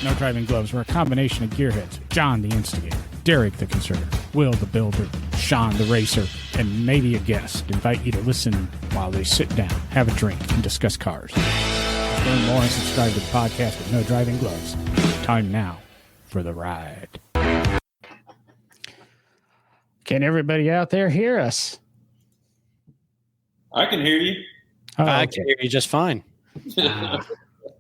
No Driving Gloves. We're a combination of gearheads. John, the instigator. Derek, the conservative. Will, the builder. Sean, the racer. And maybe a guest. Invite you to listen while they sit down, have a drink, and discuss cars. Learn more and subscribe to the podcast with No Driving Gloves. Time now for the ride. Can everybody out there hear us? I can hear you. Oh, I can hear you just fine.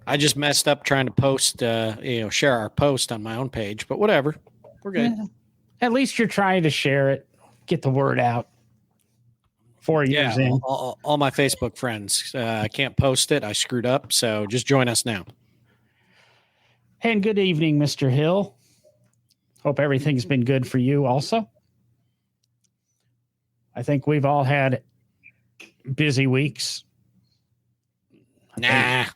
I just messed up trying to post, share our post on my own page, but whatever. We're good. Yeah. At least you're trying to share it, get the word out. 4 years in. All my Facebook friends. I can't post it. I screwed up. So just join us now. And good evening, Mr. Hill. Hope everything's been good for you also. I think we've all had busy weeks. Nah.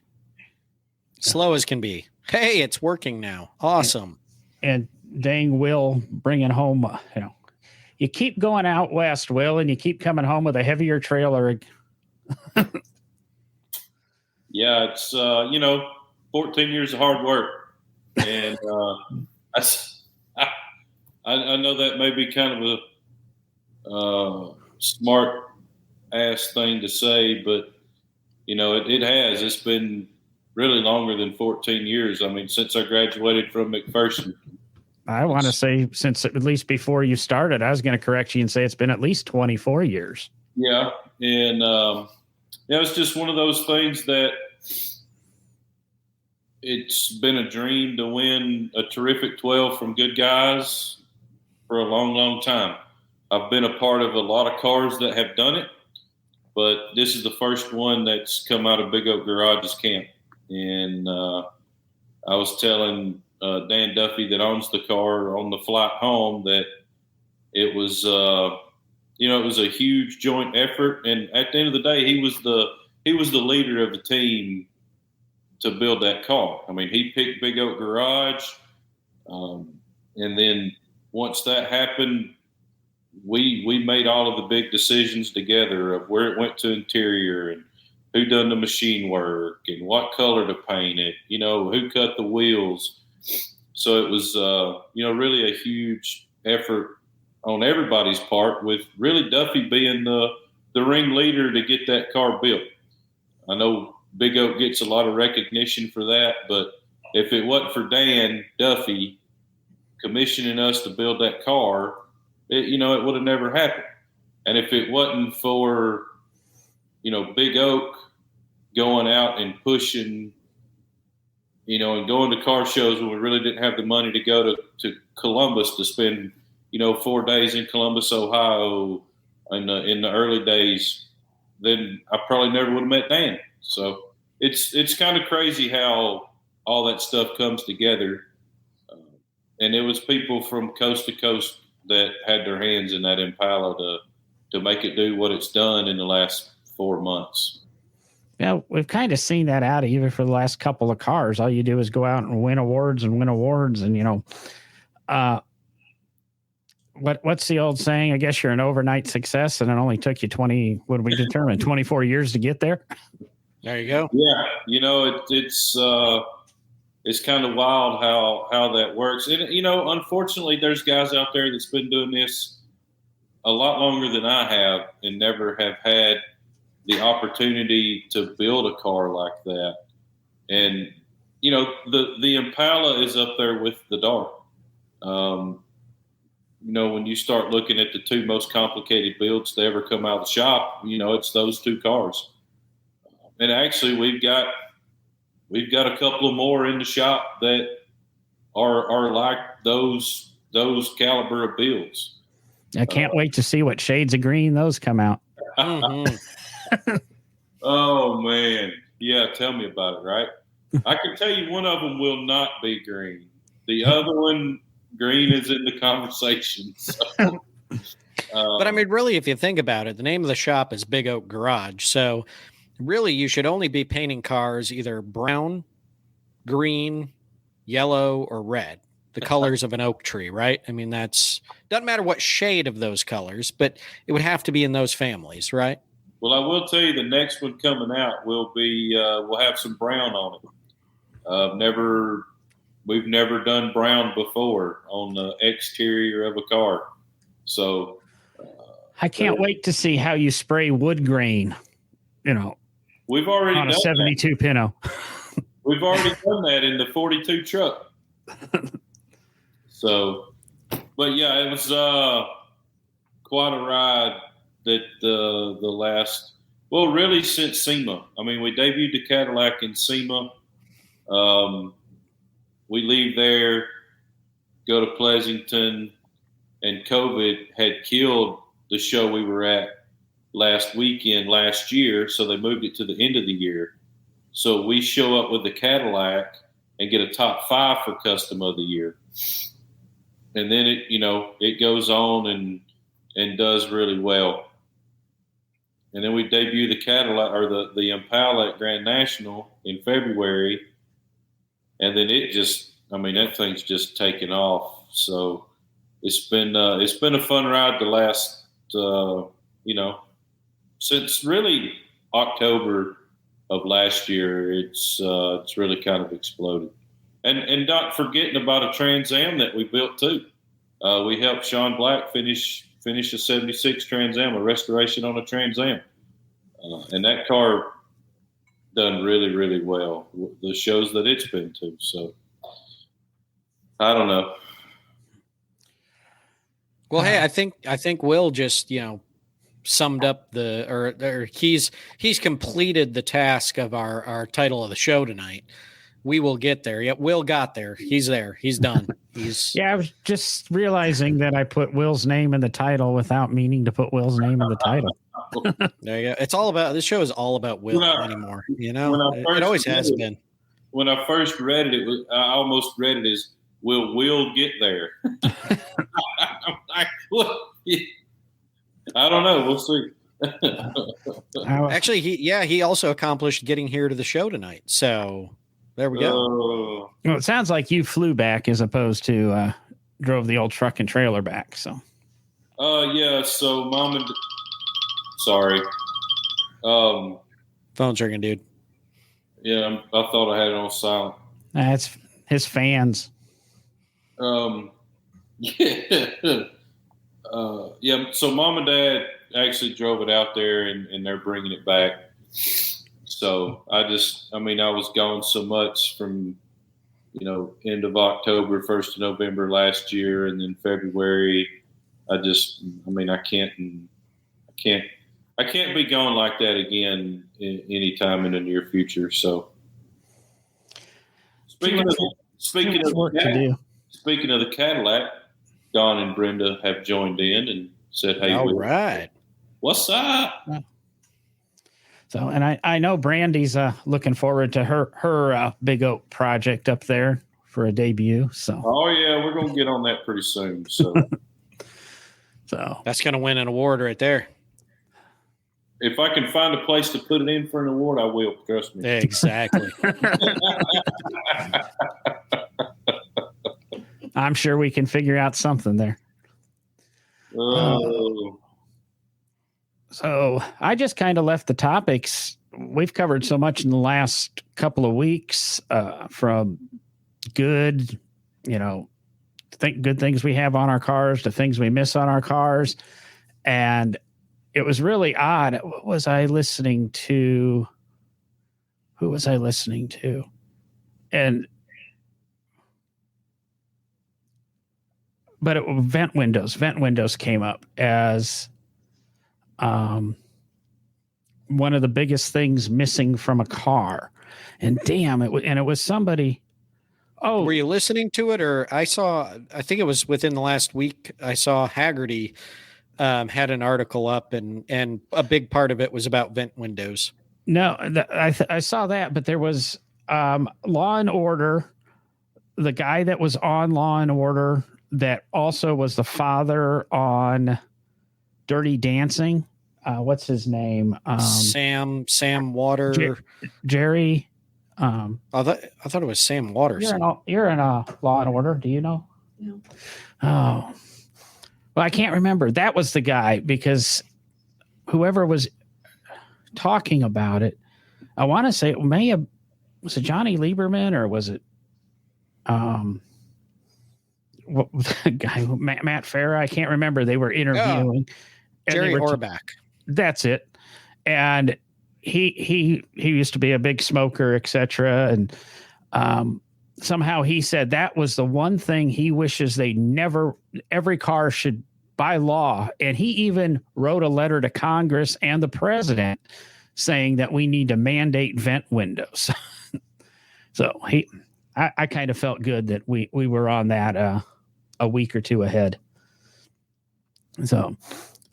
Slow as can be. Hey, it's working now. Awesome. And dang Will bringing home, you keep going out west, Will, and you keep coming home with a heavier trailer. Yeah, it's, 14 years of hard work. And I know that may be kind of a smart ass thing to say, but, it has. It's been really longer than 14 years. I mean, since I graduated from McPherson. I want to say since at least before you started, I was going to correct you and say it's been at least 24 years. Yeah. And it's just one of those things that it's been a dream to win a terrific 12 from good guys for a long, long time. I've been a part of a lot of cars that have done it, but this is the first one that's come out of Big Oak Garage's camp. And I was telling Dan Duffy that owns the car on the flight home that it was, it was a huge joint effort. And at the end of the day, he was the leader of the team to build that car. I mean, he picked Big Oak Garage. And then once that happened, we made all of the big decisions together of where it went to interior and who done the machine work and what color to paint it, who cut the wheels. So it was, really a huge effort on everybody's part, with really Duffy being the ringleader to get that car built. I know Big Oak gets a lot of recognition for that, but if it wasn't for Dan Duffy commissioning us to build that car, it would have never happened. And if it wasn't for, Big Oak going out and pushing, and going to car shows when we really didn't have the money to go to Columbus to spend, 4 days in Columbus, Ohio in the early days, then I probably never would have met Dan. So it's kind of crazy how all that stuff comes together. And it was people from coast to coast that had their hands in that Impala to make it do what it's done in the last 4 months. Yeah, we've kind of seen that out even for the last couple of cars. All you do is go out and win awards. And, what's the old saying? I guess you're an overnight success and it only took you 24 years to get there. There you go. Yeah. It's kind of wild how that works. And, unfortunately there's guys out there that's been doing this a lot longer than I have and never have had the opportunity to build a car like that. And, the Impala is up there with the Dart. When you start looking at the two most complicated builds to ever come out of the shop, it's those two cars. And actually we've got a couple of more in the shop that are like those caliber of builds. I can't wait to see what shades of green those come out. Mm-hmm. Oh man. Yeah. Tell me about it. Right. I can tell you one of them will not be green. The other one, green, is in the conversation. So, but I mean, really, if you think about it, the name of the shop is Big Oak Garage. So really you should only be painting cars either brown, green, yellow, or red. The colors of an oak tree, right? I mean, doesn't matter what shade of those colors, but it would have to be in those families, right? Well, I will tell you the next one coming out will be, we'll have some brown on it. Never we've never done brown before on the exterior of a car. So I can't wait to see how you spray wood grain, we've already on a done 72 Pinto. We've already done that in the 42 truck. So, but yeah, it was quite a ride that the last, well, really since SEMA. I mean, we debuted the Cadillac in SEMA. We leave there, go to Pleasanton, and COVID had killed the show we were at last year, so they moved it to the end of the year. So we show up with the Cadillac and get a top 5 for custom of the year. And then it goes on and does really well. And then we debut the Cadillac or the Impala at Grand National in February. And then that thing's just taken off. So it's been a fun ride the last, since really October of last year. It's really kind of exploded. And not forgetting about a Trans Am that we built too. We helped Sean Black finish a 76 Trans Am, a restoration on a Trans Am. And that car done really, really well, the shows that it's been to. So I don't know. Well, hey, I think Will just, summed up or he's completed the task of our title of the show tonight. We will get there. Yeah, Will got there. He's there. He's done. Yeah, I was just realizing that I put Will's name in the title without meaning to put Will's name in the title. There you go. This show is all about Will anymore. It always has been. When I first read it, I almost read it as Will get there. I'm like, what? I don't know. We'll see. Actually, he also accomplished getting here to the show tonight. So there we go. Well, it sounds like you flew back as opposed to drove the old truck and trailer back. So. Yeah. So Mom and sorry. Phone's ringing, dude. Yeah, I thought I had it on silent. That's his fans. Yeah. So Mom and Dad actually drove it out there, and they're bringing it back. So I was gone so much from, end of October, 1st of November last year, and then February. I can't be gone like that again anytime in the near future. So speaking of the Cadillac, Don and Brenda have joined in and said, "Hey, all right, what's up?" So, and I know Brandy's looking forward to her Big Oak project up there for a debut. So, oh yeah, we're gonna get on that pretty soon. So, so that's gonna win an award right there. If I can find a place to put it in for an award, I will. Trust me. Exactly. I'm sure we can figure out something there. Oh. So I just kind of left the topics. We've covered so much in the last couple of weeks, from good, good things we have on our cars to things we miss on our cars. And it was really odd. What was I listening to? Who was I listening to? But vent windows came up as one of the biggest things missing from a car. And damn, it was somebody. Oh, were you listening to it? Or I think it was within the last week, I saw Haggerty had an article up, and a big part of it was about vent windows. No, I saw that, but there was Law and Order, the guy that was on Law and Order that also was the father on Dirty Dancing. What's his name? Sam Water. Jerry. I thought it was Sam Waters. You're in Law and Order. Do you know? No. Oh. Well, I can't remember. That was the guy, because whoever was talking about it, I want to say was it Johnny Lieberman, or was it the guy, Matt Farah, I can't remember. They were interviewing Jerry Orbach. That's it. And he used to be a big smoker, etc. And somehow he said that was the one thing he wishes every car should, by law. And he even wrote a letter to Congress and the president saying that we need to mandate vent windows. So I kind of felt good that we were on that a week or two ahead. So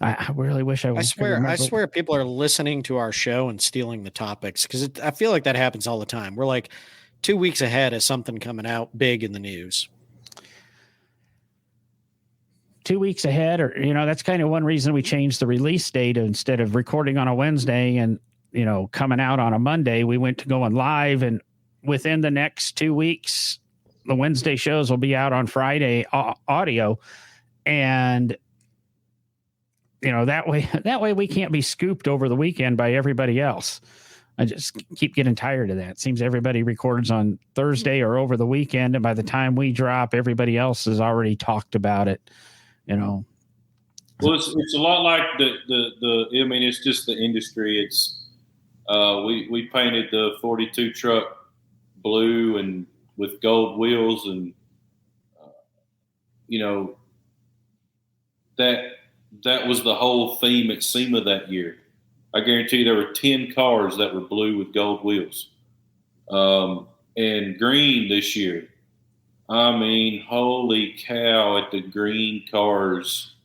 I really wish I swear people are listening to our show and stealing the topics, because I feel like that happens all the time. We're like 2 weeks ahead of something coming out big in the news. 2 weeks ahead, or, that's kind of one reason we changed the release date. Instead of recording on a Wednesday and, coming out on a Monday, we went to going live, and within the next 2 weeks, the Wednesday shows will be out on Friday audio. And, that way we can't be scooped over the weekend by everybody else. I just keep getting tired of that. It seems everybody records on Thursday or over the weekend, and by the time we drop, everybody else has already talked about it. Well, it's a lot like it's just the industry. It's we painted the 42 truck blue and with gold wheels, and that was the whole theme at SEMA that year. I guarantee you there were 10 cars that were blue with gold wheels, and green this year. I mean, holy cow, at the green cars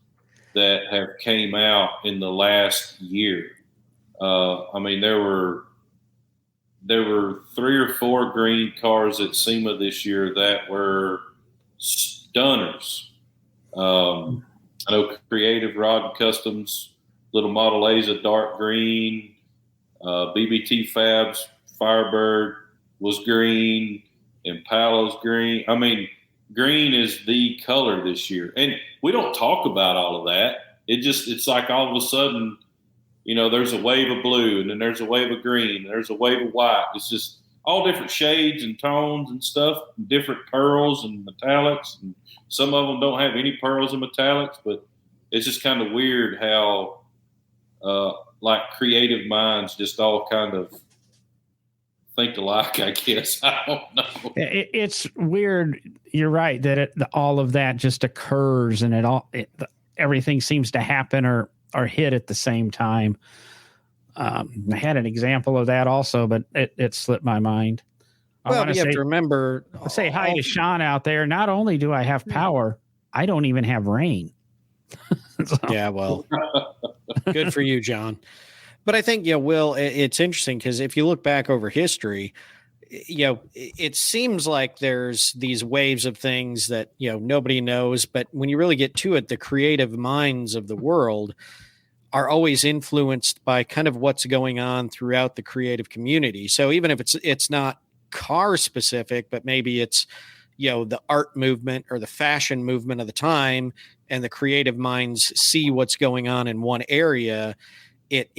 that have came out in the last year. There were 3 or 4 green cars at SEMA this year that were stunners. I know Creative Rod and Customs, little Model A's a dark green. BBT Fabs Firebird was green. Impala's green. I mean, green is the color this year. And we don't talk about all of that. It's like all of a sudden, there's a wave of blue, and then there's a wave of green, and there's a wave of white. It's just all different shades and tones and stuff, and different pearls and metallics. And some of them don't have any pearls and metallics, but it's just kind of weird how, like, creative minds just all kind of think alike, I guess. I don't know. It's weird. You're right that all of that just occurs, and everything seems to happen or hit at the same time. I had an example of that also, but it slipped my mind. Well, you have to remember. Say hi to Sean out there. Not only do I have power, I don't even have rain. Yeah, well, good for you, John. But I think, Will, it's interesting because if you look back over history, it seems like there's these waves of things that, nobody knows. But when you really get to it, the creative minds of the world are always influenced by kind of what's going on throughout the creative community. So even if it's not car specific, but maybe it's, the art movement or the fashion movement of the time, and the creative minds see what's going on in one area, it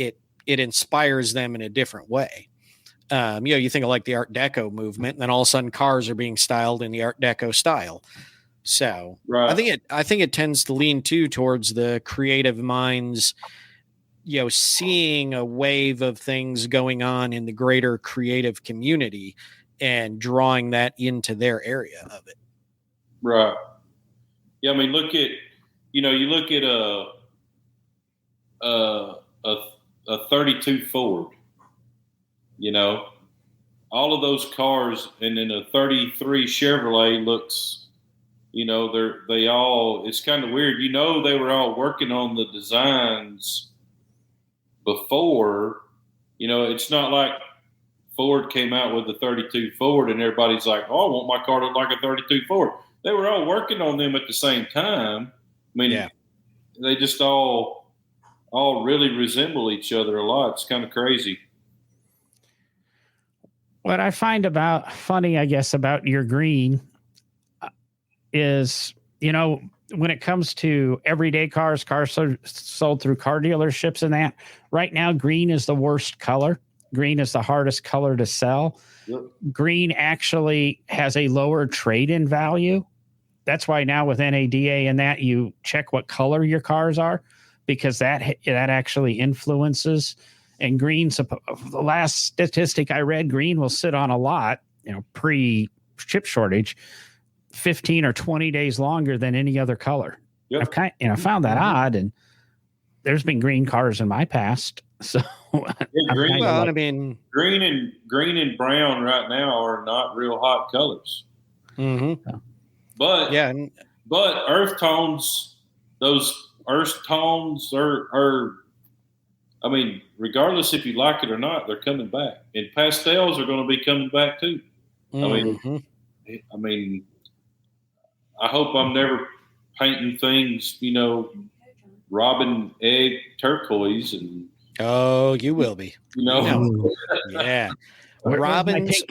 inspires them in a different way. You think of like the Art Deco movement, and then all of a sudden cars are being styled in the Art Deco style. So right. I think it tends to lean towards the creative minds, seeing a wave of things going on in the greater creative community and drawing that into their area of it. Right. Yeah. I mean, look at, you look at a 32 Ford, all of those cars, and then a 33 Chevrolet looks, it's kind of weird. They were all working on the designs before, it's not like Ford came out with the 32 Ford and everybody's like, oh, I want my car to look like a 32 Ford. They were all working on them at the same time. I mean, They just all really resemble each other a lot. It's kind of crazy. What I find funny, I guess, about your green is, when it comes to everyday cars sold through car dealerships and that, right now, green is the worst color. Green is the hardest color to sell. Yep. green actually has a lower trade-in value. That's why now with NADA and that, you check what color your cars are, because that actually influences. And green, the last statistic I read, green will sit on a lot, pre-chip shortage, 15 or 20 days longer than any other color. Yep. I've found that odd, and there's been green cars in my past. So green and brown right now are not real hot colors. Mm-hmm. But yeah, but earth tones, those earth tones are. I mean, regardless if you like it or not, they're coming back, and pastels are going to be coming back too. Mm-hmm. I mean, I hope I'm never painting things, robin egg turquoise and. Oh, you will be. Yeah. Robin's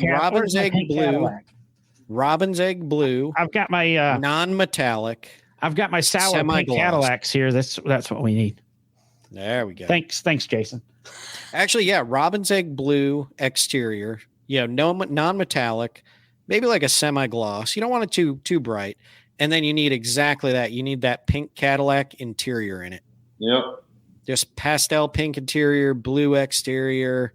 egg blue. Robin's egg blue. I've got my non-metallic. I've got my sour pink Cadillacs here. That's what we need. There we go. Thanks, Jason. Actually, yeah, Robin's egg blue exterior. Yeah, no non-metallic, maybe like a semi-gloss. You don't want it too bright. And then you need exactly that. You need that pink Cadillac interior in it. Yep. Just pastel pink interior, blue exterior.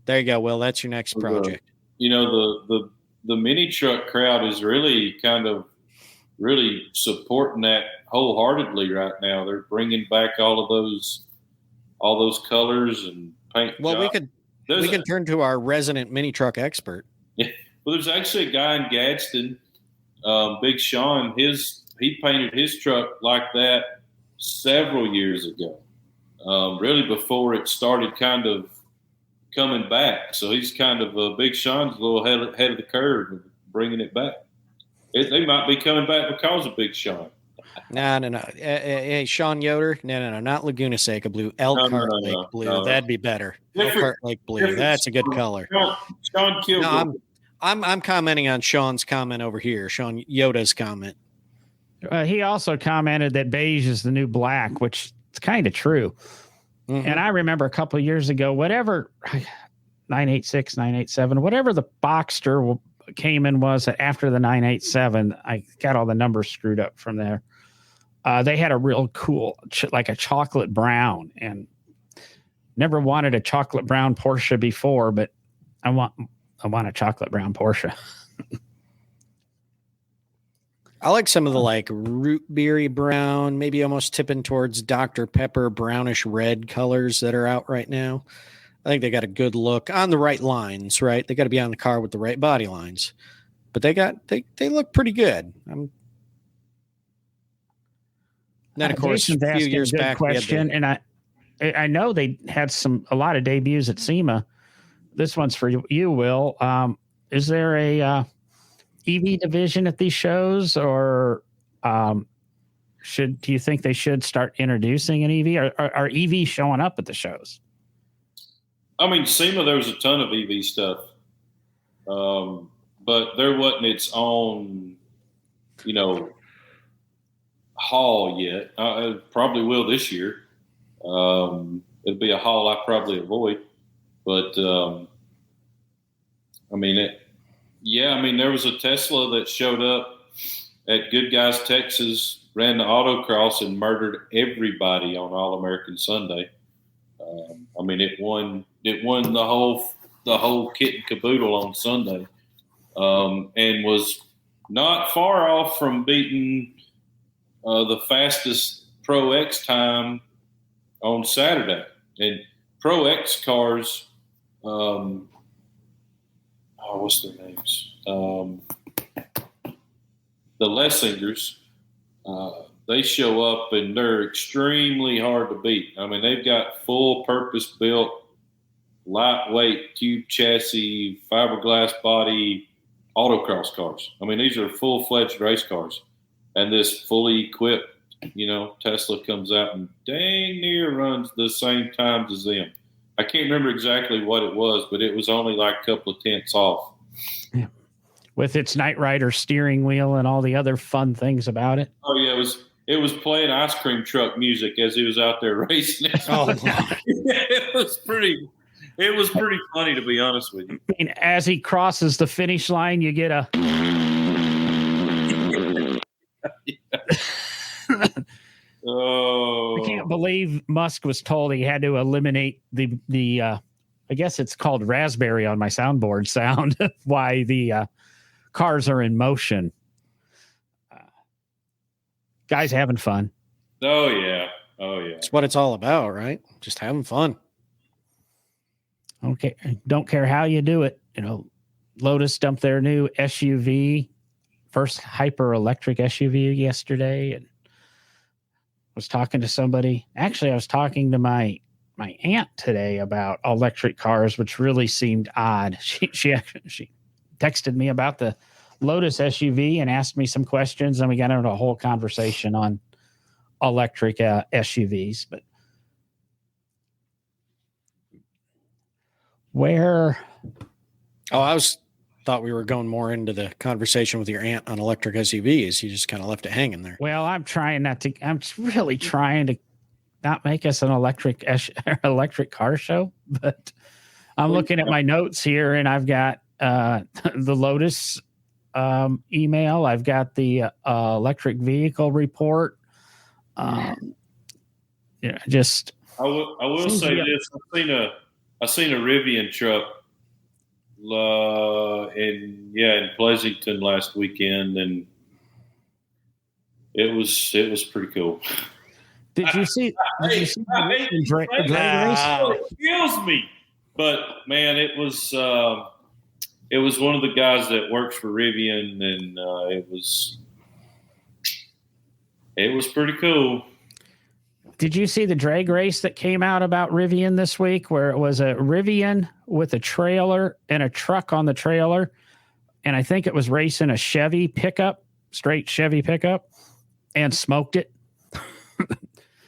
There you go. Well, that's your next project. The mini truck crowd is really really supporting that wholeheartedly right now. They're bringing back all those colors and paint. Well, jobs. we can turn to our resident mini truck expert. Yeah. Well, there's actually a guy in Gadsden, Big Sean. He painted his truck like that several years ago. Really before it started kind of coming back. So he's Big Sean's a little ahead of the curve of bringing it back. They might be coming back because of Big Sean. No. Hey, Sean Yoder. No. Not Laguna Seca blue. Elkhart Lake blue. No. That'd be better. Elkhart Lake blue. That's a good color. Sean Kilgore. No, I'm commenting on Sean's comment over here. Sean Yoda's comment. He also commented that beige is the new black, which is kind of true. Mm-hmm. And I remember a couple of years ago, whatever 986, 987, whatever the Boxster came in was after the 987. I got all the numbers screwed up from there. They had a real cool, like a chocolate brown, and never wanted a chocolate brown Porsche before, but I want a chocolate brown Porsche. I like some of the like root beery brown, maybe almost tipping towards Dr. Pepper brownish red colors that are out right now. I think they got a good look on the right lines, right? They got to be on the car with the right body lines, but they look pretty good. Then of course, a few years back, question, and I know they had a lot of debuts at SEMA. This one's for you, Will. Is there a EV division at these shows, or do you think they should start introducing an EV? Are EV showing up at the shows? I mean, SEMA, there was a ton of EV stuff, but there wasn't its own, hall yet. It probably will this year. It'll be a hall I probably avoid, but there was a Tesla that showed up at Good Guys, Texas, ran the autocross and murdered everybody on All American Sunday. It won the whole kit and caboodle on Sunday, and was not far off from beating the fastest Pro X time on Saturday. And Pro X cars, what's their names? The Lessingers, they show up and they're extremely hard to beat. I mean, they've got full purpose built, lightweight tube chassis, fiberglass body autocross cars. I mean, these are full-fledged race cars. And this fully equipped, Tesla comes out and dang near runs the same times as them. I can't remember exactly what it was, but it was only like a couple of tenths off. Yeah. With its Knight Rider steering wheel and all the other fun things about it. Oh yeah, it was playing ice cream truck music as he was out there racing. Oh, it was pretty. It was pretty funny, to be honest with you. I mean, as he crosses the finish line, you get a. Oh, I can't believe Musk was told he had to eliminate the I guess it's called raspberry on my soundboard sound. Why the cars are in motion. Guys having fun. Oh yeah. It's what it's all about, right? Just having fun. Okay, don't care how you do it. You know, Lotus dumped their new SUV, first hyper electric SUV yesterday, and was talking to somebody. Actually, I was talking to my aunt today about electric cars, which really seemed odd. She texted me about the Lotus SUV and asked me some questions, and we got into a whole conversation on electric SUVs. But where? Oh, I thought we were going more into the conversation with your aunt on electric SUVs. You just kind of left it hanging there. Well, I'm really trying to not make us an electric car show, but I'm looking at my notes here, and I've got the Lotus email. I've got the electric vehicle report. Just I will say this: I seen a Rivian truck in Pleasanton last weekend, and it was pretty cool. Did you see the drag race? It kills me, but man, it was one of the guys that works for Rivian, and it was pretty cool. Did you see the drag race that came out about Rivian this week, where it was a Rivian with a trailer and a truck on the trailer, and I think it was racing a Chevy pickup, straight Chevy pickup, and smoked it?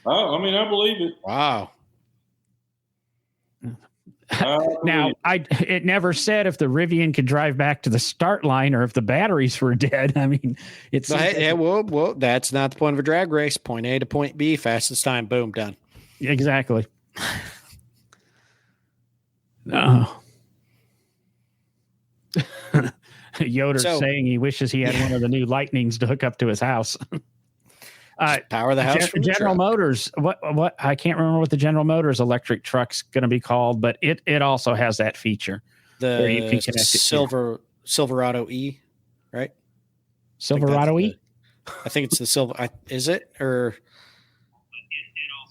I mean, I believe it. Wow. Now, it never said if the Rivian could drive back to the start line or if the batteries were dead. I mean, it's well, that's not the point of a drag race. Point A to point B, fastest time, boom, done. Exactly. No. Yoder's saying he wishes he had one of the new Lightnings to hook up to his house. Power the house. General Motors. What? I can't remember what the General Motors electric truck's going to be called, but it also has that feature. Where you can connect Silverado E, right? Silverado E. I think it's the Silver. Is it or?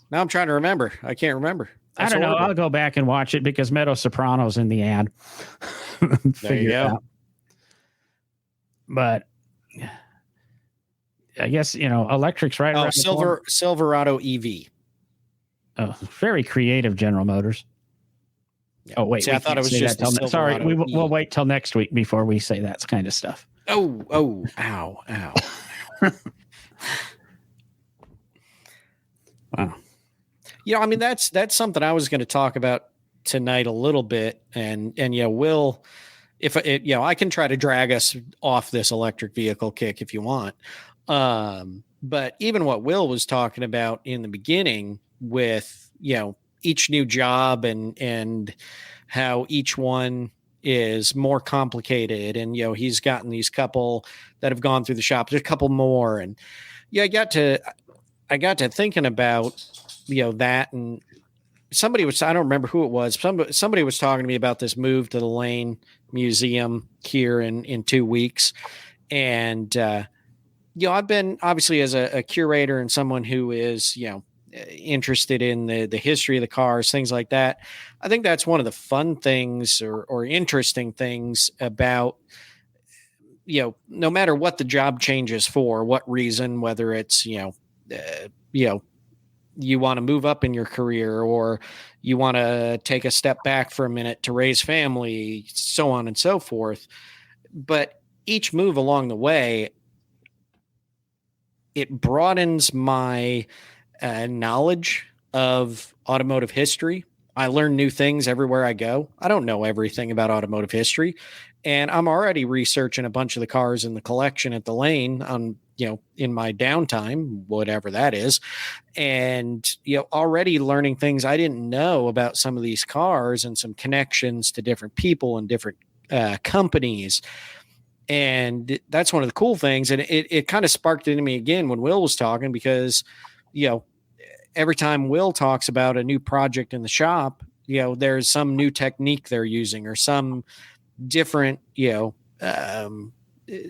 Now I'm trying to remember. I can't remember. I don't know. I'll go back and watch it because Meadow Soprano's in the ad. There you go. But I guess, electric's right around Silverado EV. Oh, very creative, General Motors. Yeah. Oh, wait. See, I thought it was just sorry, we'll wait till next week before we say that kind of stuff. Oh, ow. Wow. I mean, that's something I was going to talk about tonight a little bit. And Will, I can try to drag us off this electric vehicle kick if you want. But even what Will was talking about in the beginning with, each new job and how each one is more complicated. And, he's gotten these couple that have gone through the shop, there's a couple more. And I got to thinking about, that, and I don't remember who it was. Somebody was talking to me about this move to the Lane Museum here in 2 weeks. And, I've been obviously as a curator and someone who is, interested in the history of the cars, things like that. I think that's one of the fun things or interesting things about, no matter what the job changes for, what reason, whether it's, you want to move up in your career or you want to take a step back for a minute to raise family, so on and so forth. But each move along the way, it broadens my knowledge of automotive history. I learn new things everywhere I go. I don't know everything about automotive history. And I'm already researching a bunch of the cars in the collection at the lane on, in my downtime, whatever that is. And, already learning things I didn't know about some of these cars and some connections to different people and different companies. And that's one of the cool things. And it kind of sparked into me again when Will was talking, because, every time Will talks about a new project in the shop, there's some new technique they're using or some different,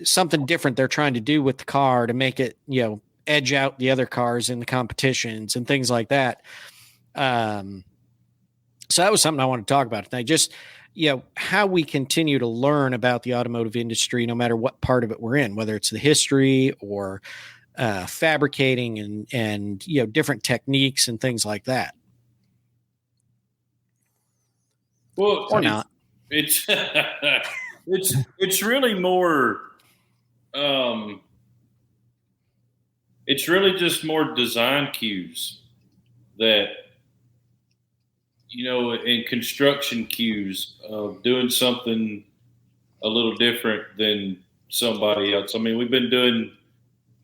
something different they're trying to do with the car to make it, edge out the other cars in the competitions and things like that. So that was something I want to talk about tonight. Just, how we continue to learn about the automotive industry, no matter what part of it we're in, whether it's the history or fabricating and different techniques and things like that. Well, or not. It's it's really more. It's really just more design cues that, in construction cues of doing something a little different than somebody else. I mean, we've been doing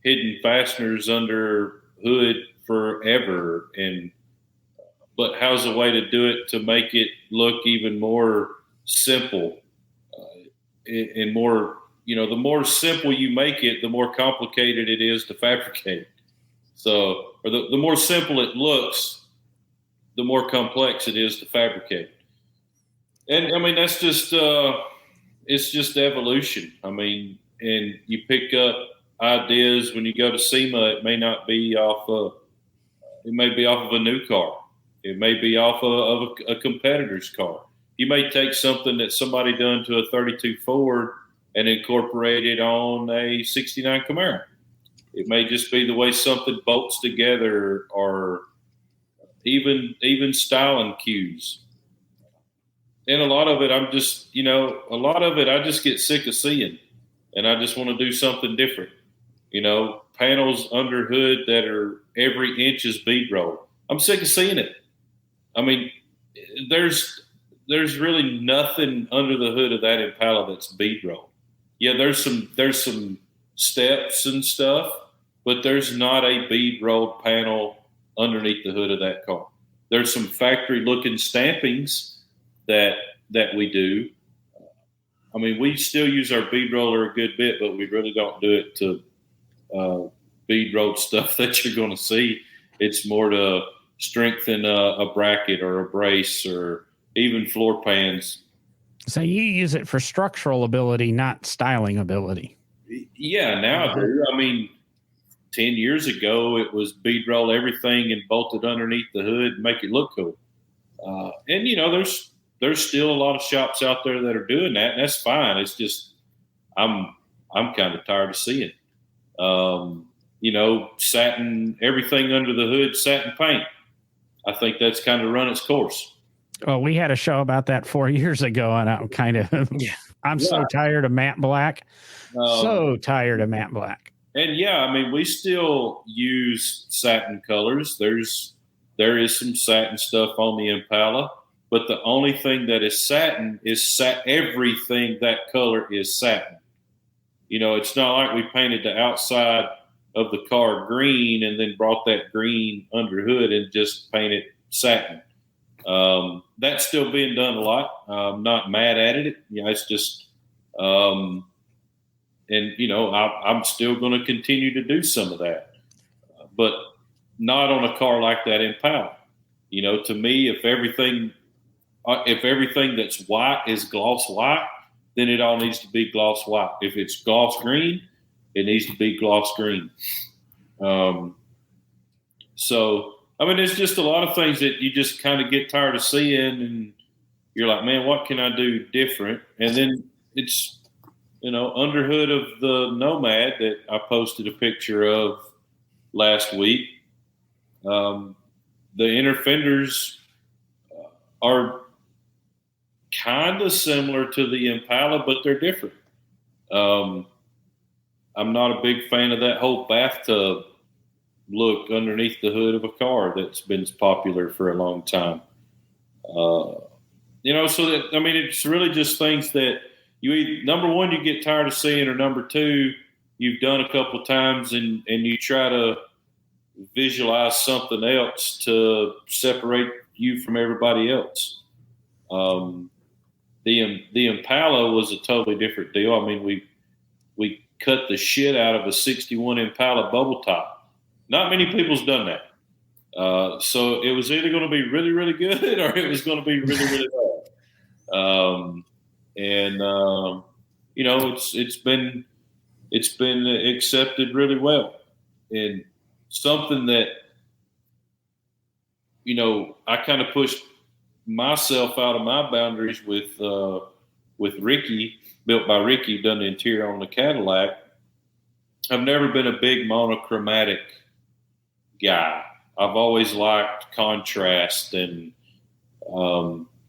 hidden fasteners under hood forever, but how's a way to do it to make it look even more simple and more, the more simple you make it, the more complicated it is to fabricate. So, or the more simple it looks, the more complex it is to fabricate. And I mean, that's just, it's just evolution. I mean, and you pick up ideas when you go to SEMA. It may not be it may be off of a new car. It may be off of a competitor's car. You may take something that somebody done to a 32 Ford and incorporate it on a 69 Camaro. It may just be the way something bolts together, or even styling cues. And a lot of it, I just get sick of seeing, and I just want to do something different. Panels under hood that are every inch is bead roll. I'm sick of seeing it. I mean, there's really nothing under the hood of that Impala that's bead roll. Yeah, there's some steps and stuff, but there's not a bead rolled panel underneath the hood of that car. There's some factory looking stampings that we do. I mean, we still use our bead roller a good bit, but we really don't do it to bead rolled stuff that you're going to see. It's more to strengthen a bracket or a brace or even floor pans. So you use it for structural ability, not styling ability. Yeah, now I do. I mean, 10 years ago, it was bead roll everything and bolted underneath the hood and make it look cool. And there's still a lot of shops out there that are doing that, and that's fine. It's just I'm kind of tired of seeing it. Satin, everything under the hood, satin paint. I think that's kind of run its course. Well, we had a show about that 4 years ago, and I'm kind of, so tired of matte black. So tired of matte black. And I mean, we still use satin colors. There is some satin stuff on the Impala, but the only thing that is satin is everything that color is satin. It's not like we painted the outside of the car green and then brought that green under hood and just painted satin. That's still being done a lot. I'm not mad at it. It's just, I'm still going to continue to do some of that, but not on a car like that Impala. To me, if everything that's white is gloss white, then it all needs to be gloss white. If it's gloss green, it needs to be gloss green. So, I mean, it's just a lot of things that you just kind of get tired of seeing, and you're like, man, what can I do different? And then it's, under hood of the Nomad that I posted a picture of last week. The inner fenders are kind of similar to the Impala, but they're different. I'm not a big fan of that whole bathtub look underneath the hood of a car that's been popular for a long time. So that, I mean, it's really just things that number one, you get tired of seeing, or number two, you've done a couple of times and you try to visualize something else to separate you from everybody else. The Impala was a totally different deal. I mean, we cut the shit out of a 61 Impala bubble top. Not many people's done that. So it was either going to be really, really good or it was going to be really, really bad. You know, it's been accepted really well, and something that, you know, I kind of pushed myself out of my boundaries with Ricky, built by Ricky, done the interior on the Cadillac. I've never been a big monochromatic guy. I've always liked contrast, and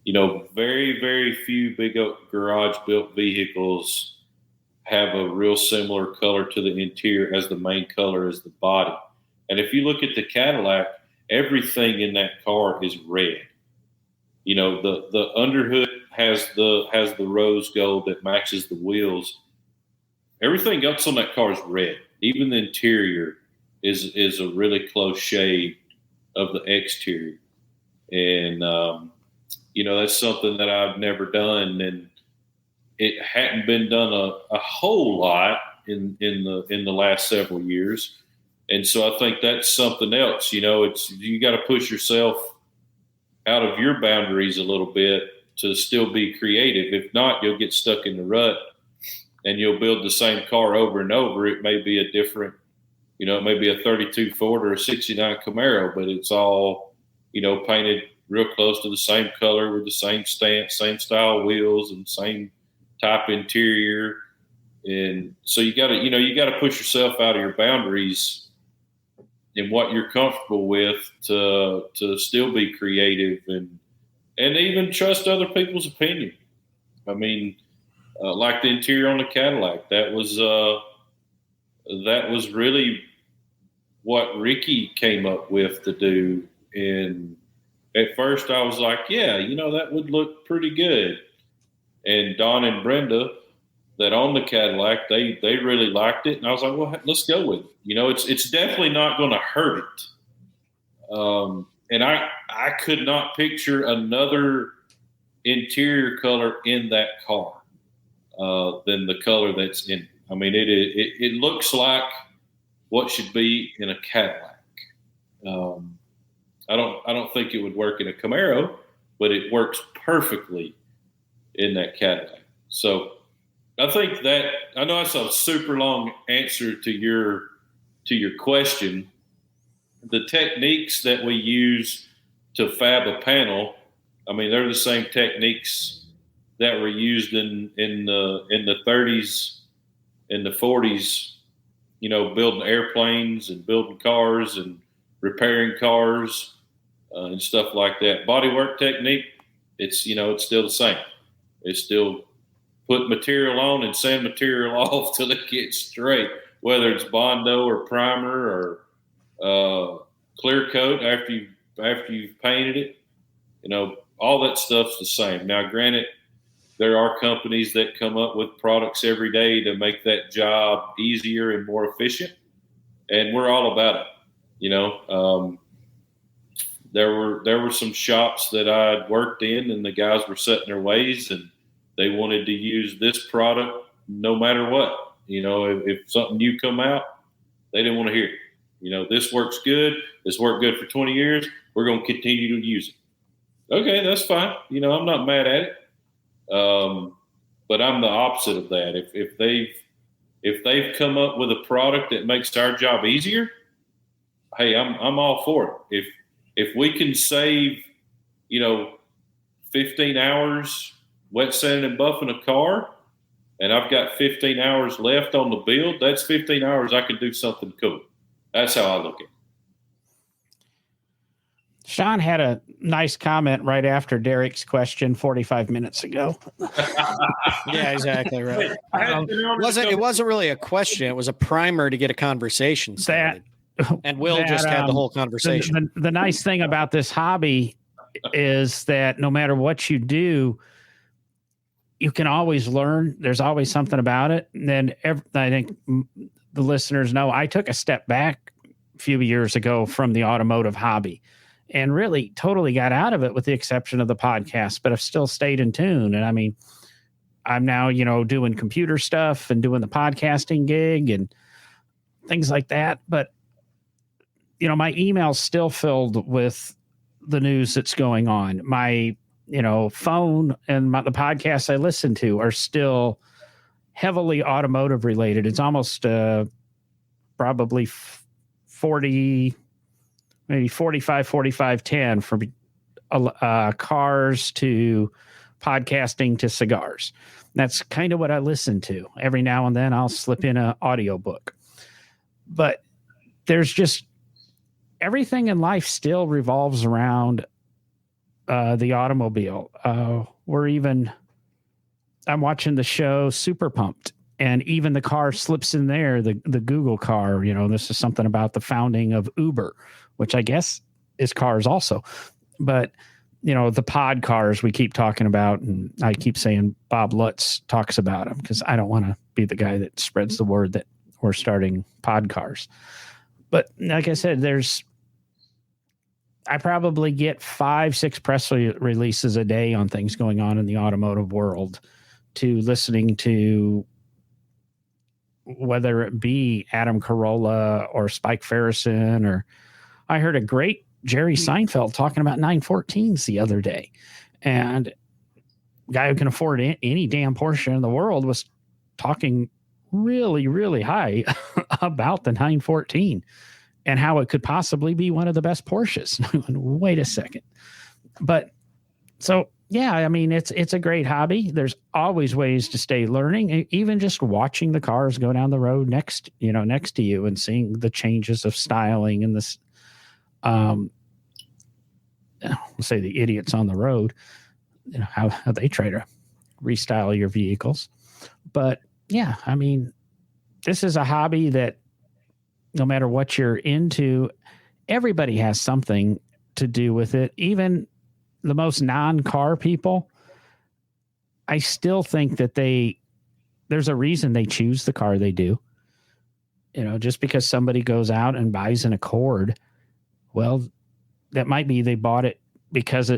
you know, very, very few big garage built vehicles have a real similar color to the interior as the main color as the body. And if you look at the Cadillac, everything in that car is red. You know, the underhood has the rose gold that matches the wheels. Everything else on that car is red. Even the interior is a really close shade of the exterior. And you know, that's something that I've never done, and it hadn't been done a whole lot in the last several years. And so I think that's something else. You know, you got to push yourself out of your boundaries a little bit to still be creative. If not, you'll get stuck in the rut and you'll build the same car over and over. It may be a different, you know, it may be a 32 Ford or a 69 Camaro, but it's all, you know, painted real close to the same color with the same stance, same style wheels, and same type interior. And so you got to push yourself out of your boundaries and what you're comfortable with to still be creative and even trust other people's opinion. I mean, like the interior on the Cadillac, that was really what Ricky came up with to do. And at first I was like, yeah, you know, that would look pretty good. And Don and Brenda that own the Cadillac, they really liked it. And I was like, well, let's go with it. You know, it's definitely not going to hurt it. And I could not picture another interior color in that car than the color that's in it. I mean, it looks like what should be in a Cadillac. I don't think it would work in a Camaro, but it works perfectly in that Cadillac. So I think that, I know that's a super long answer to your question. The techniques that we use to fab a panel, I mean, they're the same techniques that were used in the 30s and the 40s, you know, building airplanes and building cars and repairing cars and stuff like that. Bodywork technique, it's still the same. It's still put material on and sand material off till it gets straight, whether it's Bondo or primer or clear coat after you've painted it. You know, all that stuff's the same. Now, granted, there are companies that come up with products every day to make that job easier and more efficient, and we're all about it. You know, there were some shops that I'd worked in, and the guys were set in their ways, and they wanted to use this product no matter what. You know, if something new come out, they didn't want to hear it. You know, this works good. This worked good for 20 years. We're going to continue to use it. Okay, that's fine. You know, I'm not mad at it. But I'm the opposite of that. If they've come up with a product that makes our job easier, hey, I'm all for it. If we can save, you know, 15 hours wet sanding and buffing a car, and I've got 15 hours left on the build, that's 15 hours I can do something cool. That's how I look at it. Sean had a nice comment right after Derek's question 45 minutes ago. Yeah, exactly right. It wasn't really a question. It was a primer to get a conversation started. And Will just had the whole conversation. The nice thing about this hobby is that no matter what you do, you can always learn. There's always something about it. And then I think the listeners know I took a step back a few years ago from the automotive hobby and really totally got out of it with the exception of the podcast, but I've still stayed in tune. And I mean, I'm now, doing computer stuff and doing the podcasting gig and things like that. But, my email's still filled with the news that's going on. My, phone and the podcasts I listen to are still heavily automotive related. It's almost probably 40, maybe 45, 10 from cars to podcasting to cigars. That's kind of what I listen to. Every now and then I'll slip in an audiobook. But there's just everything in life still revolves around the automobile. I'm watching the show Super Pumped, and even the car slips in there, the Google car. This is something about the founding of Uber, which I guess is cars also. But the pod cars we keep talking about, and I keep saying Bob Lutz talks about them because I don't want to be the guy that spreads the word that we're starting pod cars. But like I said, I probably get 5-6 press releases a day on things going on in the automotive world, to listening to whether it be Adam Carolla or Spike Ferguson, or I heard a great Jerry Seinfeld talking about 914s the other day. And a guy who can afford any damn Porsche in the world was talking really, really high about the 914 and how it could possibly be one of the best Porsches. Wait a second. But so, yeah, I mean, it's a great hobby. There's always ways to stay learning, even just watching the cars go down the road next to you and seeing the changes of styling and this, we'll say the idiots on the road, how they try to restyle your vehicles. But yeah, I mean, this is a hobby that no matter what you're into, everybody has something to do with it. Even the most non-car people, I still think that there's a reason they choose the car they do. Just because somebody goes out and buys an Accord, well, that might be they bought it because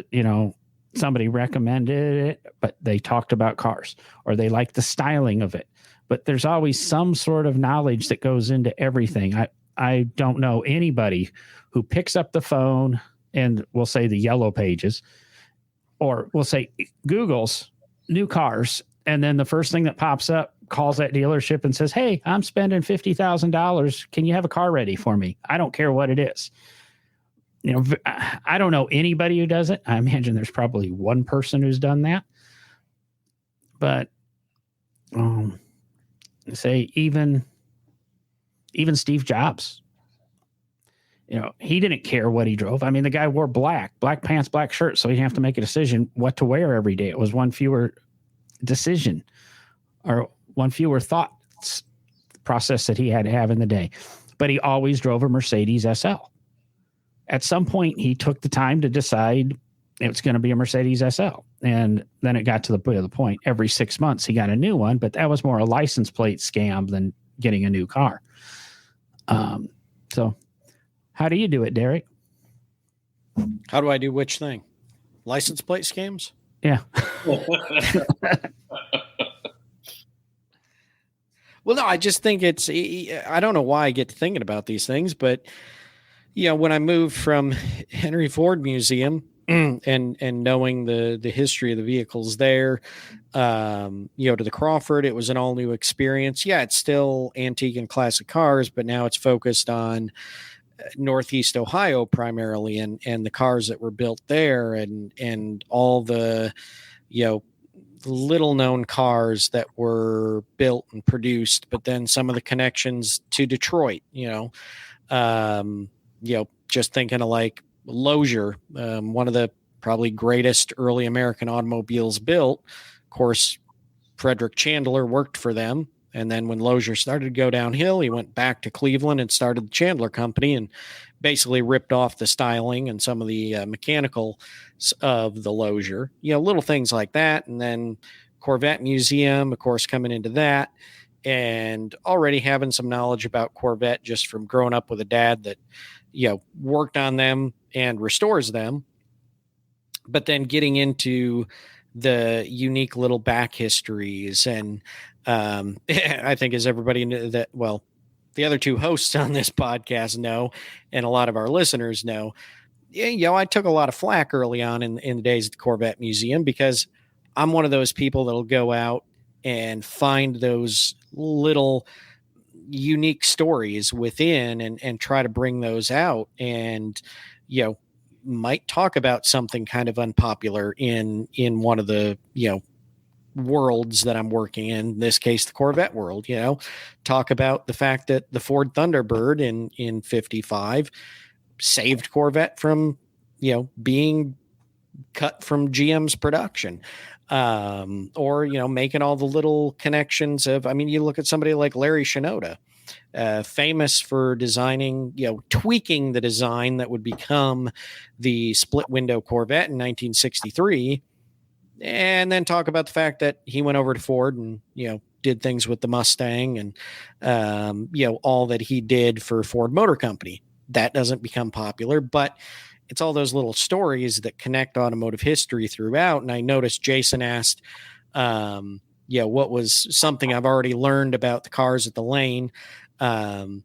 somebody recommended it, but they talked about cars, or they like the styling of it. But there's always some sort of knowledge that goes into everything. I don't know anybody who picks up the phone and we'll say the yellow pages, or we'll say Google's new cars, and then the first thing that pops up calls that dealership and says, "Hey, I'm spending $50,000. Can you have a car ready for me?" I don't care what it is. I don't know anybody who does it. I imagine there's probably one person who's done that. But say even Steve Jobs, he didn't care what he drove. I mean, the guy wore black pants, black shirt, so he'd have to make a decision what to wear every day. It was one fewer decision, or one fewer thought process that he had to have in the day. But he always drove a Mercedes SL. At some point, he took the time to decide it's going to be a Mercedes SL. And then it got to the point every 6 months he got a new one, but that was more a license plate scam than getting a new car. So how do you do it, Derek? How do I do which thing? License plate scams? Yeah. Well, no, I just think I don't know why I get to thinking about these things, but when I moved from Henry Ford Museum and knowing the history of the vehicles there, to the Crawford, it was an all new experience. Yeah, it's still antique and classic cars, but now it's focused on Northeast Ohio primarily, and the cars that were built there, and all the little known cars that were built and produced, but then some of the connections to Detroit, just thinking of like Lozier, one of the probably greatest early American automobiles built. Of course, Frederick Chandler worked for them. And then when Lozier started to go downhill, he went back to Cleveland and started the Chandler Company and basically ripped off the styling and some of the mechanical of the Lozier, little things like that. And then, of Corvette Museum, of course, coming into that, and already having some knowledge about Corvette just from growing up with a dad that, worked on them and restores them. But then getting into the unique little back histories. And I think as everybody knew that, well, the other two hosts on this podcast know, and a lot of our listeners know, I took a lot of flack early on in the days at the Corvette Museum because I'm one of those people that'll go out and find those little unique stories within and try to bring those out, and, might talk about something kind of unpopular in one of the, worlds that I'm working in this case, the Corvette world, talk about the fact that the Ford Thunderbird in 55 saved Corvette from, being cut from GM's production, or, making all the little connections of, you look at somebody like Larry Shinoda, famous for designing, tweaking the design that would become the split window Corvette in 1963. And then talk about the fact that he went over to Ford and, did things with the Mustang and, all that he did for Ford Motor Company. That doesn't become popular, but it's all those little stories that connect automotive history throughout. And I noticed Jason asked, what was something I've already learned about the cars at the lane. I'm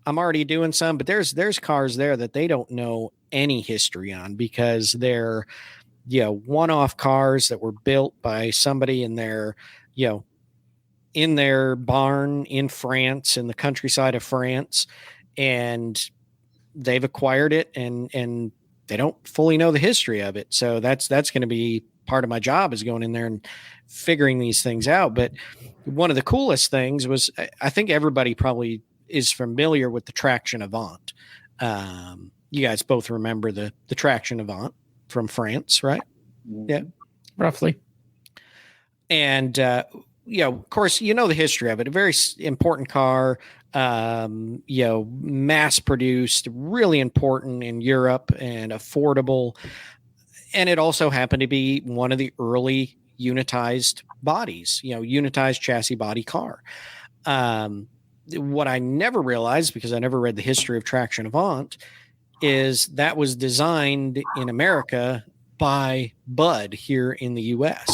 already doing some, but there's cars there that they don't know any history on because they're, one-off cars that were built by somebody in their, in their barn in France, in the countryside of France, and they've acquired it and they don't fully know the history of it. So that's going to be part of my job, is going in there and figuring these things out. But one of the coolest things was, I think everybody probably is familiar with the Traction Avant. You guys both remember the Traction Avant from France, right? Yeah, roughly. And, of course, the history of it, a very important car, mass produced, really important in Europe and affordable. And it also happened to be one of the early unitized bodies, unitized chassis body car. What I never realized, because I never read the history of Traction Avant, is that was designed in America by Bud here in the U.S.,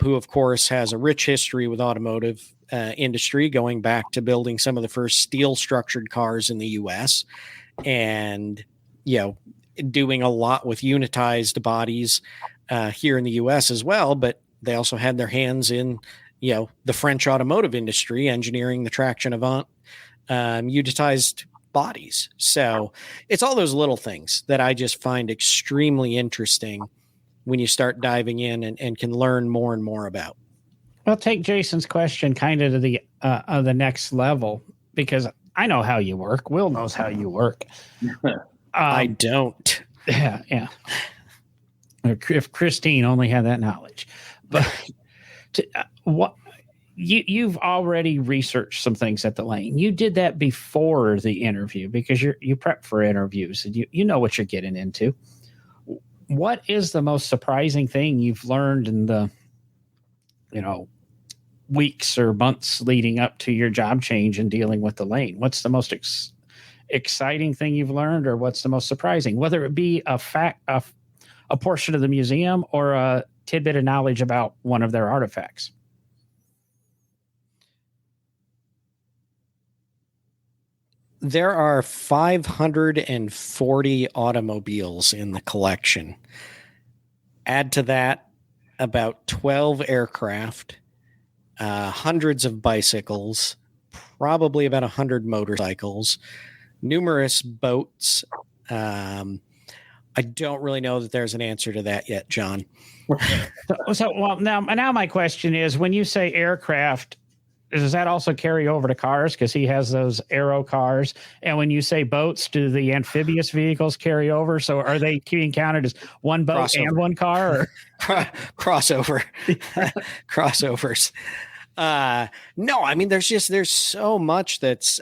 who, of course, has a rich history with automotive industry, going back to building some of the first steel structured cars in the U.S. and, doing a lot with unitized bodies here in the U.S. as well. But they also had their hands in, the French automotive industry, engineering the Traction Avant unitized bodies. So it's all those little things that I just find extremely interesting when you start diving in and can learn more and more about. Well, take Jason's question kind of to the next level, because I know how you work. Will knows how you work. I don't. Yeah. If Christine only had that knowledge. But what you've already researched some things at the lane. You did that before the interview because you prep for interviews and you know what you're getting into. What is the most surprising thing you've learned in the, weeks or months leading up to your job change and dealing with the lane? What's the most exciting thing you've learned, or what's the most surprising, whether it be a portion of the museum or a tidbit of knowledge about one of their artifacts? There are 540 automobiles in the collection. Add to that about 12 aircraft, hundreds of bicycles, probably about 100 motorcycles, numerous boats. I don't really know that there's an answer to that yet, John. Now my question is, when you say aircraft, does that also carry over to cars? Because he has those aero cars. And when you say boats, do the amphibious vehicles carry over? So are they being counted as one boat crossover and one car? Or? Crossover. Crossovers. No, there's so much that's,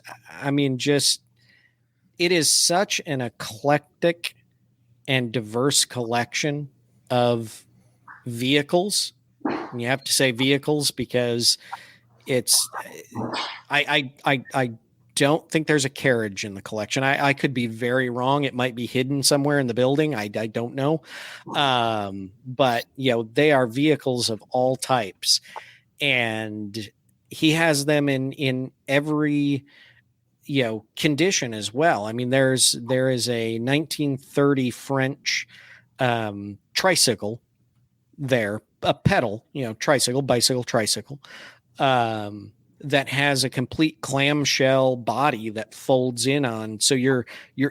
it is such an eclectic and diverse collection of, vehicles. And you have to say vehicles because it's I don't think there's a carriage in the collection. I could be very wrong. It might be hidden somewhere in the building. I don't know. But they are vehicles of all types, and he has them in every condition as well. I mean, there is a 1930 French tricycle there, a pedal, tricycle, bicycle, tricycle, that has a complete clamshell body that folds in on. So you're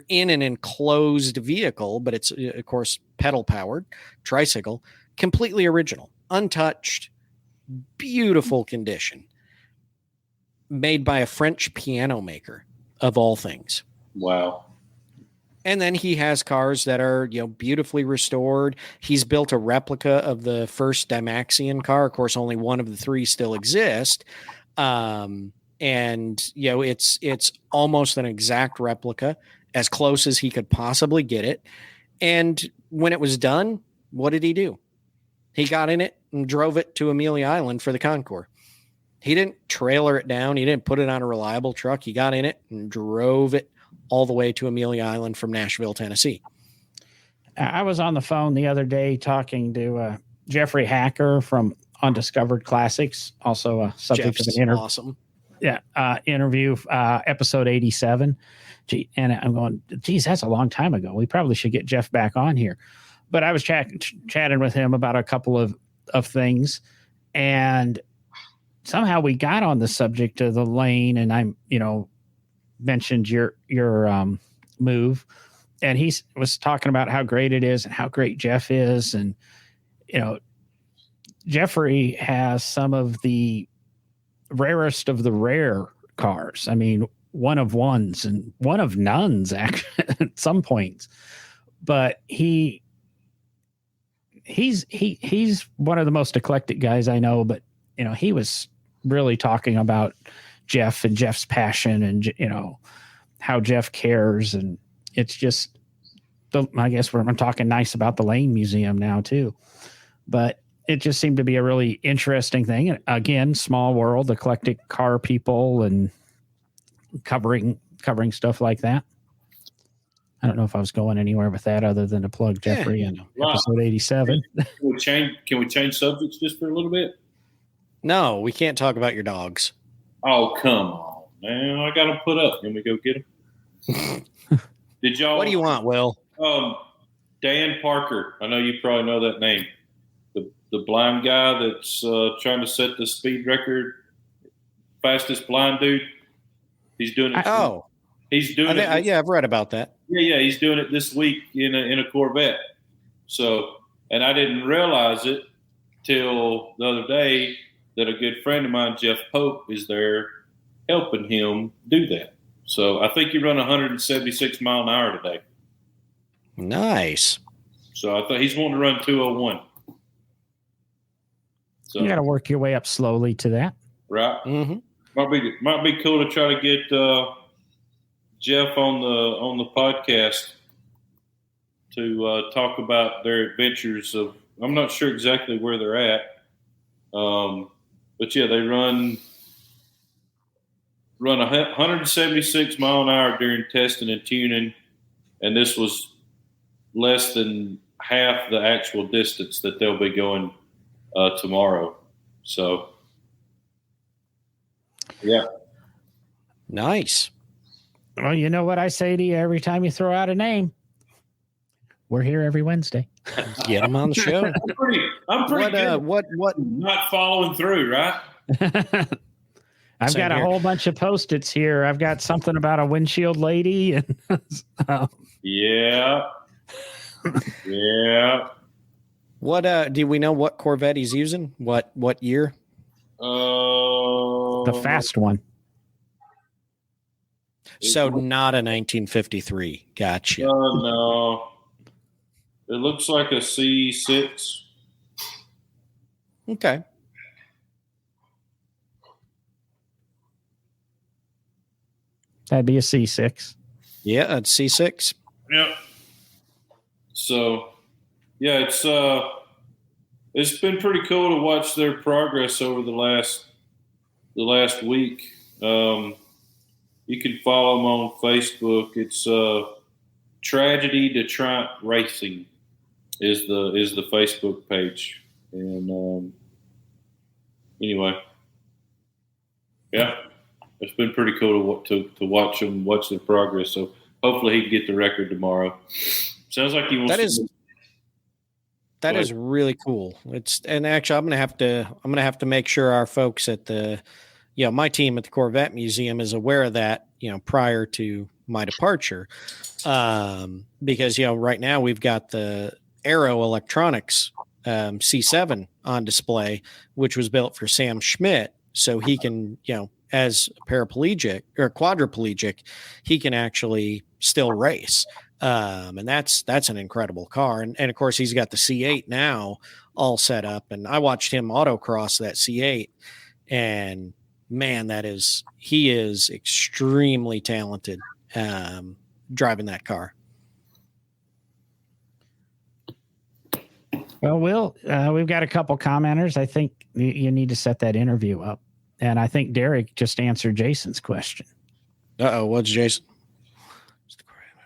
in an enclosed vehicle, but it's of course pedal powered tricycle, completely original, untouched, beautiful condition, made by a French piano maker of all things. Wow. And then he has cars that are, beautifully restored. He's built a replica of the first Dymaxion car. Of course, only one of the three still exist. And it's almost an exact replica, as close as he could possibly get it. And when it was done, what did he do? He got in it and drove it to Amelia Island for the Concours. He didn't trailer it down. He didn't put it on a reliable truck. He got in it and drove it all the way to Amelia Island from Nashville, Tennessee. I was on the phone the other day talking to Jeffrey Hacker from Undiscovered Classics, also a subject Jeff's of an interview. Awesome. Yeah, interview, episode 87. Gee, and I'm going, geez, that's a long time ago. We probably should get Jeff back on here. But I was chatting with him about a couple of things, and somehow we got on the subject of the lane, and I'm, mentioned your move, and he was talking about how great it is and how great Jeff is. And, Jeffrey has some of the rarest of the rare cars. I mean, one of ones and one of nones actually at some points, but he's one of the most eclectic guys I know. But, he was really talking about Jeff and Jeff's passion and, how Jeff cares. And it's just, I guess I'm talking nice about the Lane Museum now too, but it just seemed to be a really interesting thing. And again, small world, eclectic car people and covering stuff like that. I don't know if I was going anywhere with that other than to plug Jeffrey in episode 87. Can we change subjects just for a little bit? No, we can't talk about your dogs. Oh, come on, man. I got them put up. Can we go get them? Did y'all? What do you want, Will? Dan Parker. I know you probably know that name. The blind guy that's trying to set the speed record, fastest blind dude. He's doing it. He's doing it. Yeah, I've read about that. Yeah, he's doing it this week in a Corvette. So, and I didn't realize it till the other day that a good friend of mine, Jeff Pope, is there helping him do that. So I think he run 176 mile an hour today. Nice. So I thought he's wanting to run 201. So you got to work your way up slowly to that, right? Mm-hmm. Might be cool to try to get Jeff on the podcast to talk about their adventures. I'm not sure exactly where they're at, but yeah, they run 176 mile an hour during testing and tuning, and this was less than half the actual distance that they'll be going tomorrow. So, yeah. Nice. Well, you know what I say to you every time you throw out a name? We're here every Wednesday. Get them on the show. I'm pretty good. What? Not following through, right? I've got a whole bunch of Post-its here. I've got something about a windshield lady. And Yeah. Yeah. What do we know what Corvette he's using? What year? The fast one. So not a 1953. Gotcha. No. It looks like a C6. Okay. That'd be a C6. Yeah, it's C6. Yep. So, yeah, it's It's been pretty cool to watch their progress over the last week. You can follow them on Facebook. It's Tragedy to Triumph Racing is the Facebook page. And anyway, yeah, it's been pretty cool to watch them, watch their progress. So hopefully he can get the record tomorrow. Sounds like he wants That is really cool. And actually I'm gonna have to make sure our folks at my team at the Corvette Museum is aware of that, prior to my departure. Because right now we've got the Aero Electronics C7 on display, which was built for Sam Schmidt, so he can, as a paraplegic or quadriplegic, he can actually still race. And that's an incredible car. And of course he's got the C8 now all set up, and I watched him autocross that C8, and man, he is extremely talented, driving that car. Well, we've got a couple commenters. I think you need to set that interview up. And I think Derek just answered Jason's question. Uh-oh, what's Jason? It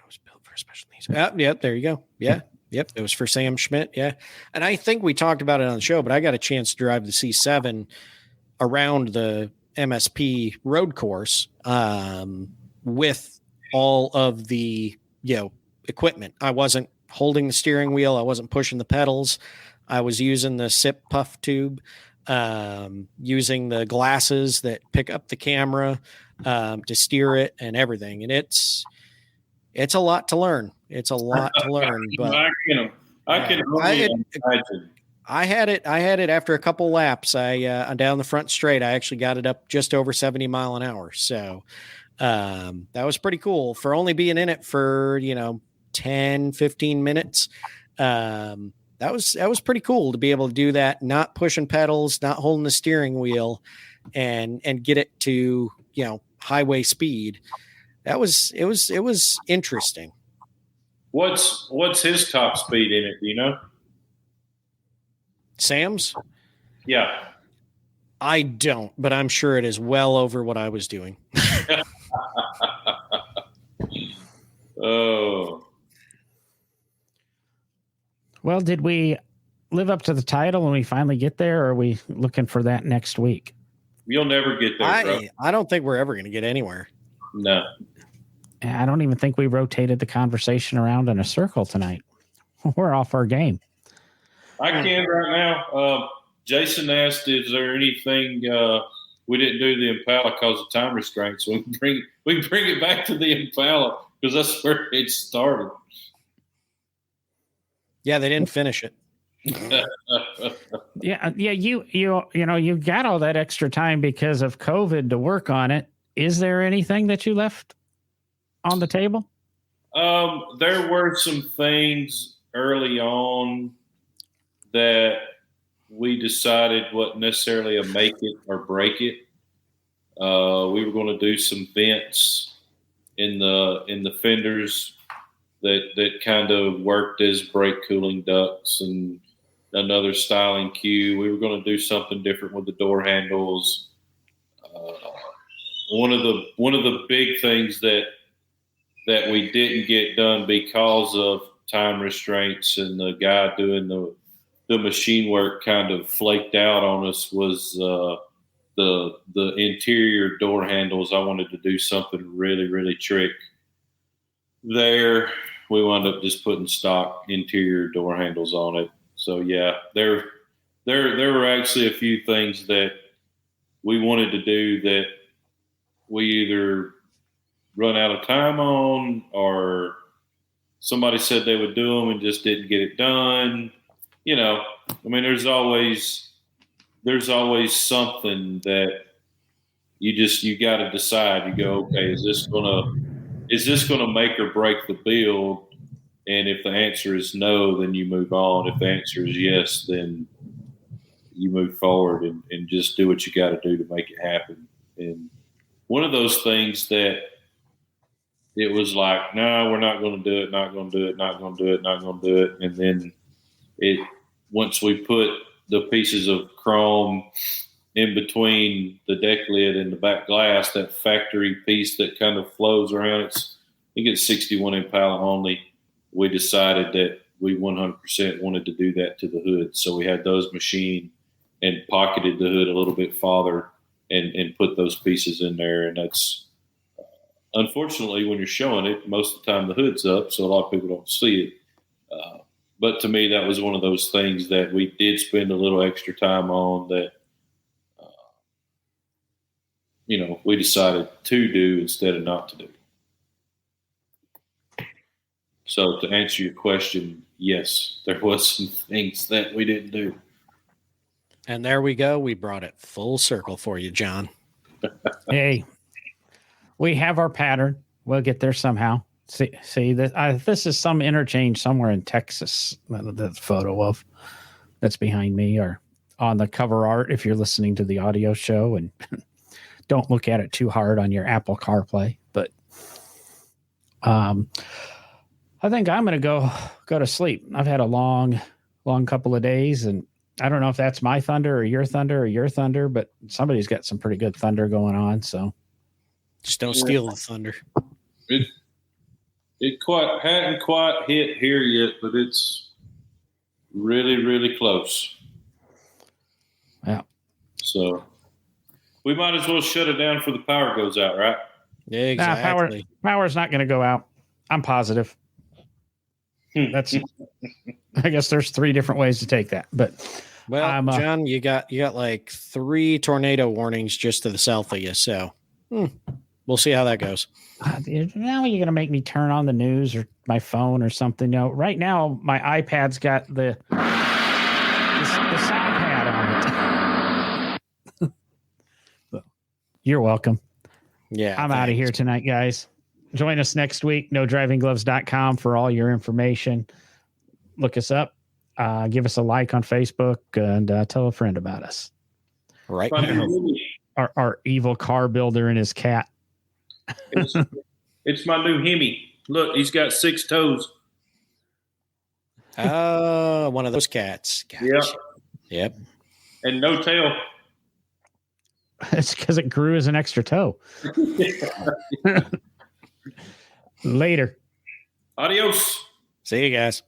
was built for special needs. Yep, there you go. Yeah, yep, it was for Sam Schmidt, yeah. And I think we talked about it on the show, but I got a chance to drive the C7 around the MSP road course with all of the, equipment. I wasn't holding the steering wheel. I wasn't pushing the pedals. I was using the SIP puff tube, using the glasses that pick up the camera to steer it and everything. And it's a lot to learn. It's a lot to learn. But I can imagine. I had it after a couple laps. I down the front straight, I actually got it up just over 70 mile an hour. So that was pretty cool for only being in it for, 10, 15 minutes. That was pretty cool to be able to do that, not pushing pedals, not holding the steering wheel, and get it to, highway speed. It was interesting. What's his top speed in it? Do you know? Sam's? Yeah. I don't, but I'm sure it is well over what I was doing. Oh. Well, did we live up to the title when we finally get there, or are we looking for that next week? You'll never get there, bro. I don't think we're ever going to get anywhere. No. I don't even think we rotated the conversation around in a circle tonight. We're off our game. I can right now. Jason asked, is there anything we didn't do the Impala because of time restraints? So we can bring it back to the Impala because that's where it started. Yeah, they didn't finish it. Yeah. You got all that extra time because of COVID to work on it. Is there anything that you left on the table? There were some things early on that we decided wasn't necessarily a make it or break it. We were going to do some vents in the fenders that kind of worked as brake cooling ducts and another styling cue. We were going to do something different with the door handles. One of the big things that we didn't get done because of time restraints and the guy doing the machine work kind of flaked out on us was the interior door handles. I wanted to do something really, really trick there. We wound up just putting stock interior door handles on it. So yeah, there were actually a few things that we wanted to do that we either run out of time on, or somebody said they would do them and just didn't get it done. There's always something that you got to decide. You go, okay, is this gonna make or break the build? And if the answer is no, then you move on. If the answer is yes, then you move forward and just do what you got to do to make it happen. And one of those things that it was like, no, we're not going to do it, not going to do it, not going to do it, not going to do it. And then once we put the pieces of chrome in between the deck lid and the back glass, that factory piece that kind of flows around. It gets 61 Impala only. We decided that we 100% wanted to do that to the hood. So we had those machined and pocketed the hood a little bit farther and put those pieces in there. And that's, unfortunately, when you're showing it, most of the time the hood's up, so a lot of people don't see it. But to me, that was one of those things that we did spend a little extra time on that, we decided to do instead of not to do. So to answer your question, yes, there was some things that we didn't do. And there we go. We brought it full circle for you, John. Hey, we have our pattern. We'll get there somehow. See that this is some interchange somewhere in Texas. The photo of that's behind me, or on the cover art if you're listening to the audio show, and don't look at it too hard on your Apple CarPlay. But I think I'm going to go to sleep. I've had a long couple of days, and I don't know if that's my thunder or your thunder, but somebody's got some pretty good thunder going on. So just don't steal the thunder. It hadn't quite hit here yet, but it's really, really close. Yeah. So we might as well shut it down before the power goes out, right? Yeah, exactly. Power's not going to go out. I'm positive. That's. I guess there's 3 different ways to take that, but. Well, John, you got like 3 tornado warnings just to the south of you, so we'll see how that goes. Now you're going to make me turn on the news or my phone or something. No, right now my iPad's got the sound pad on it. You're welcome. Yeah, I'm out of here tonight, guys. Join us next week. NoDrivingGloves.com for all your information. Look us up. Give us a like on Facebook and tell a friend about us. Right. Our evil car builder and his cat. It's my new Hemi. Look, he's got 6 toes. Oh, one of those cats. Gotcha. Yep. And no tail. It's because it grew as an extra toe. Later. Adios. See you guys.